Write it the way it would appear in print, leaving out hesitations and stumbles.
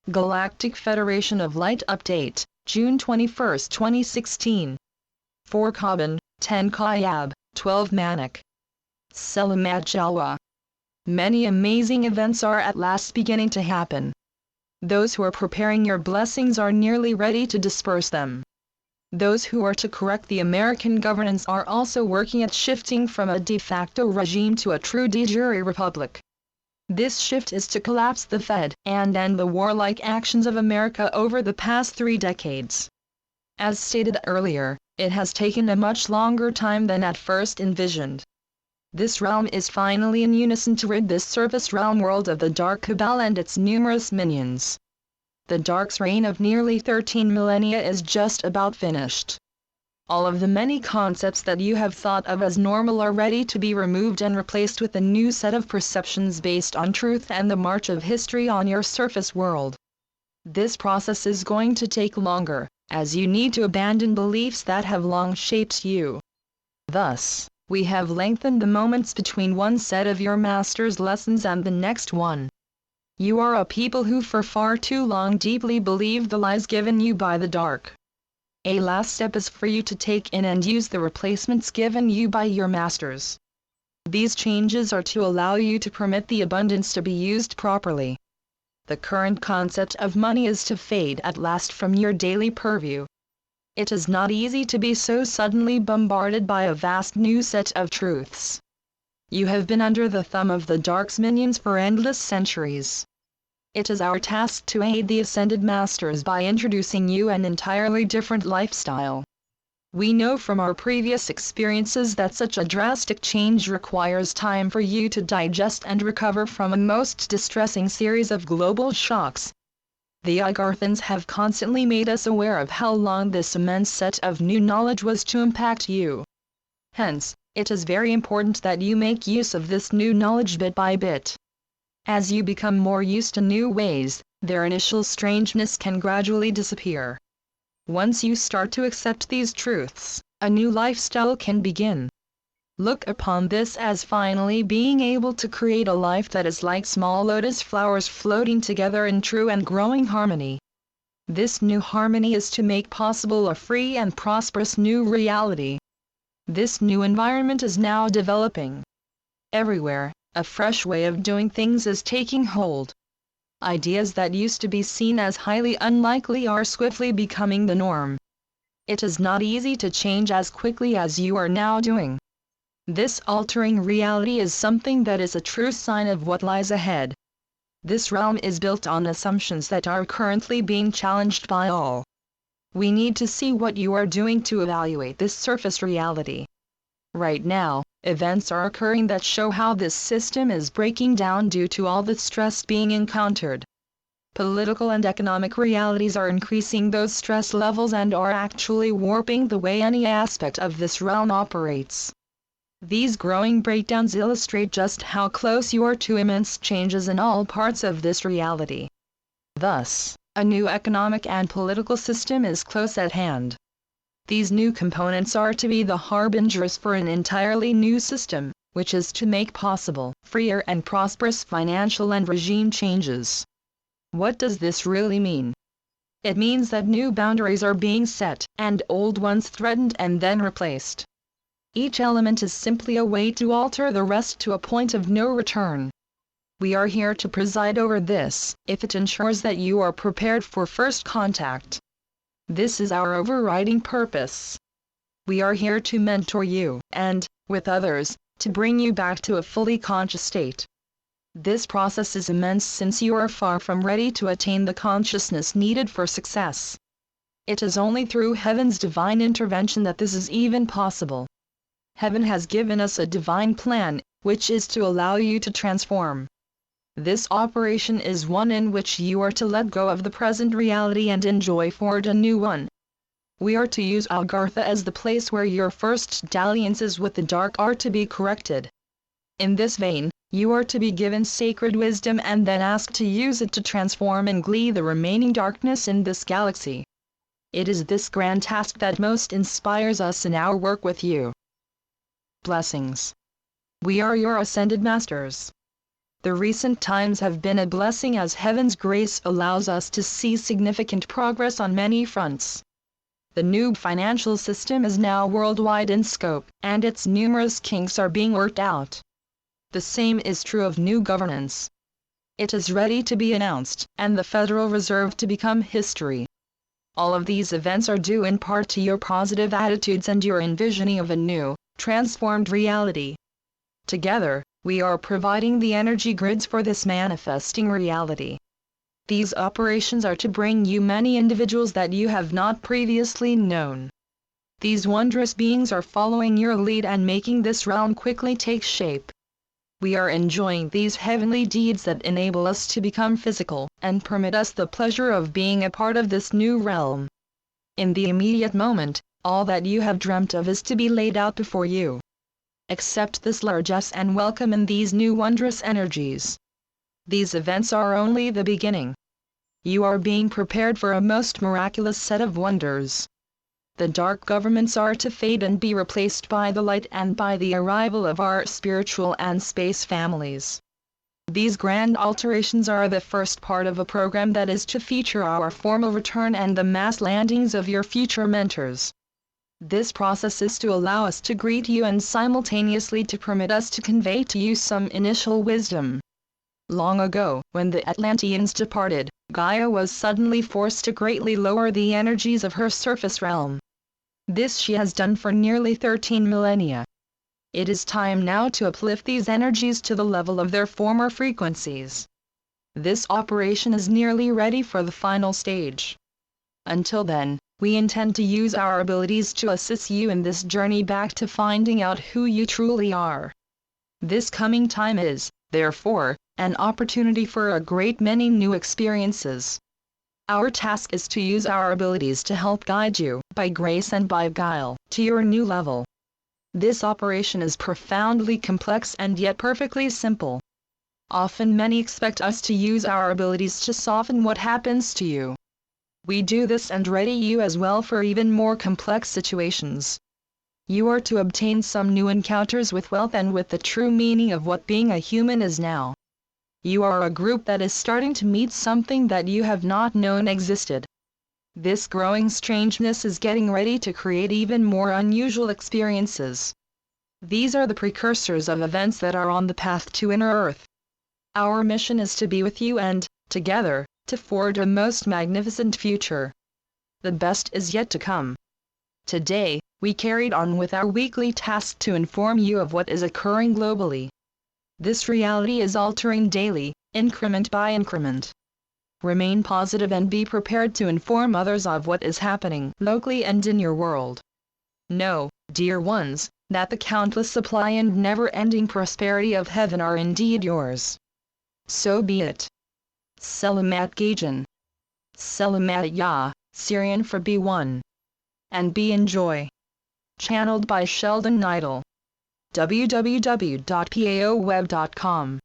Galactic Federation of Light Update, June 21, 2016. 4 Carbon, 10 Kayab, 12 Manik. Selamat Jawa. Many amazing events are at last beginning to happen. Those who are preparing your blessings are nearly ready to disperse them. Those who are to correct the American governance are also working at shifting from a de facto regime to a true de jure republic. This shift is to collapse the Fed and end the warlike actions of America over the past 3 decades. As stated earlier, it has taken a much longer time than at first envisioned. This realm is finally in unison to rid this surface realm world of the Dark Cabal and its numerous minions. The Dark's reign of nearly 13 millennia is just about finished. All of the many concepts that you have thought of as normal are ready to be removed and replaced with a new set of perceptions based on truth and the march of history on your surface world. This process is going to take longer, as you need to abandon beliefs that have long shaped you. Thus, we have lengthened the moments between one set of your master's lessons and the next one. You are a people who for far too long deeply believed the lies given you by the Dark. A last step is for you to take in and use the replacements given you by your masters. These changes are to allow you to permit the abundance to be used properly. The current concept of money is to fade at last from your daily purview. It is not easy to be so suddenly bombarded by a vast new set of truths. You have been under the thumb of the Dark's minions for endless centuries. It is our task to aid the Ascended Masters by introducing you an entirely different lifestyle. We know from our previous experiences that such a drastic change requires time for you to digest and recover from a most distressing series of global shocks. The Agarthans have constantly made us aware of how long this immense set of new knowledge was to impact you. Hence, it is very important that you make use of this new knowledge bit by bit. As you become more used to new ways, their initial strangeness can gradually disappear. Once you start to accept these truths, a new lifestyle can begin. Look upon this as finally being able to create a life that is like small lotus flowers floating together in true and growing harmony. This new harmony is to make possible a free and prosperous new reality. This new environment is now developing. Everywhere, a fresh way of doing things is taking hold. Ideas that used to be seen as highly unlikely are swiftly becoming the norm. It is not easy to change as quickly as you are now doing. This altering reality is something that is a true sign of what lies ahead. This realm is built on assumptions that are currently being challenged by all. We need to see what you are doing to evaluate this surface reality. Right now, events are occurring that show how this system is breaking down due to all the stress being encountered. Political and economic realities are increasing those stress levels and are actually warping the way any aspect of this realm operates. These growing breakdowns illustrate just how close you are to immense changes in all parts of this reality. Thus, a new economic and political system is close at hand. These new components are to be the harbingers for an entirely new system, which is to make possible freer and prosperous financial and regime changes. What does this really mean? It means that new boundaries are being set, and old ones threatened and then replaced. Each element is simply a way to alter the rest to a point of no return. We are here to preside over this, if it ensures that you are prepared for first contact. This is our overriding purpose. We are here to mentor you, and, with others, to bring you back to a fully conscious state. This process is immense since you are far from ready to attain the consciousness needed for success. It is only through Heaven's divine intervention that this is even possible. Heaven has given us a divine plan, which is to allow you to transform. This operation is one in which you are to let go of the present reality and enjoy forward a new one. We are to use Agartha as the place where your first dalliances with the Dark are to be corrected. In this vein, you are to be given sacred wisdom and then asked to use it to transform and glee the remaining darkness in this galaxy. It is this grand task that most inspires us in our work with you. Blessings. We are your Ascended Masters. The recent times have been a blessing as heaven's grace allows us to see significant progress on many fronts. The new financial system is now worldwide in scope, and its numerous kinks are being worked out. The same is true of new governance. It is ready to be announced, and the Federal Reserve to become history. All of these events are due in part to your positive attitudes and your envisioning of a new, transformed reality. Together, we are providing the energy grids for this manifesting reality. These operations are to bring you many individuals that you have not previously known. These wondrous beings are following your lead and making this realm quickly take shape. We are enjoying these heavenly deeds that enable us to become physical, and permit us the pleasure of being a part of this new realm. In the immediate moment, all that you have dreamt of is to be laid out before you. Accept this largesse and welcome in these new wondrous energies. These events are only the beginning. You are being prepared for a most miraculous set of wonders. The dark governments are to fade and be replaced by the light and by the arrival of our spiritual and space families. These grand alterations are the first part of a program that is to feature our formal return and the mass landings of your future mentors. This process is to allow us to greet you and simultaneously to permit us to convey to you some initial wisdom. Long ago, when the Atlanteans departed, Gaia was suddenly forced to greatly lower the energies of her surface realm. This she has done for nearly 13 millennia. It is time now to uplift these energies to the level of their former frequencies. This operation is nearly ready for the final stage. Until then, we intend to use our abilities to assist you in this journey back to finding out who you truly are. This coming time is, therefore, an opportunity for a great many new experiences. Our task is to use our abilities to help guide you, by grace and by guile, to your new level. This operation is profoundly complex and yet perfectly simple. Often many expect us to use our abilities to soften what happens to you. We do this and ready you as well for even more complex situations. You are to obtain some new encounters with wealth and with the true meaning of what being a human is now. You are a group that is starting to meet something that you have not known existed. This growing strangeness is getting ready to create even more unusual experiences. These are the precursors of events that are on the path to inner Earth. Our mission is to be with you and, together, to forge a most magnificent future. The best is yet to come. Today, we carried on with our weekly task to inform you of what is occurring globally. This reality is altering daily, increment by increment. Remain positive and be prepared to inform others of what is happening locally and in your world. Know, dear ones, that the countless supply and never-ending prosperity of heaven are indeed yours. So be it. Selamat Gajan. Selamat Ya, Syrian for B1. And be enjoy. Channeled by Sheldon Neidl. www.paoweb.com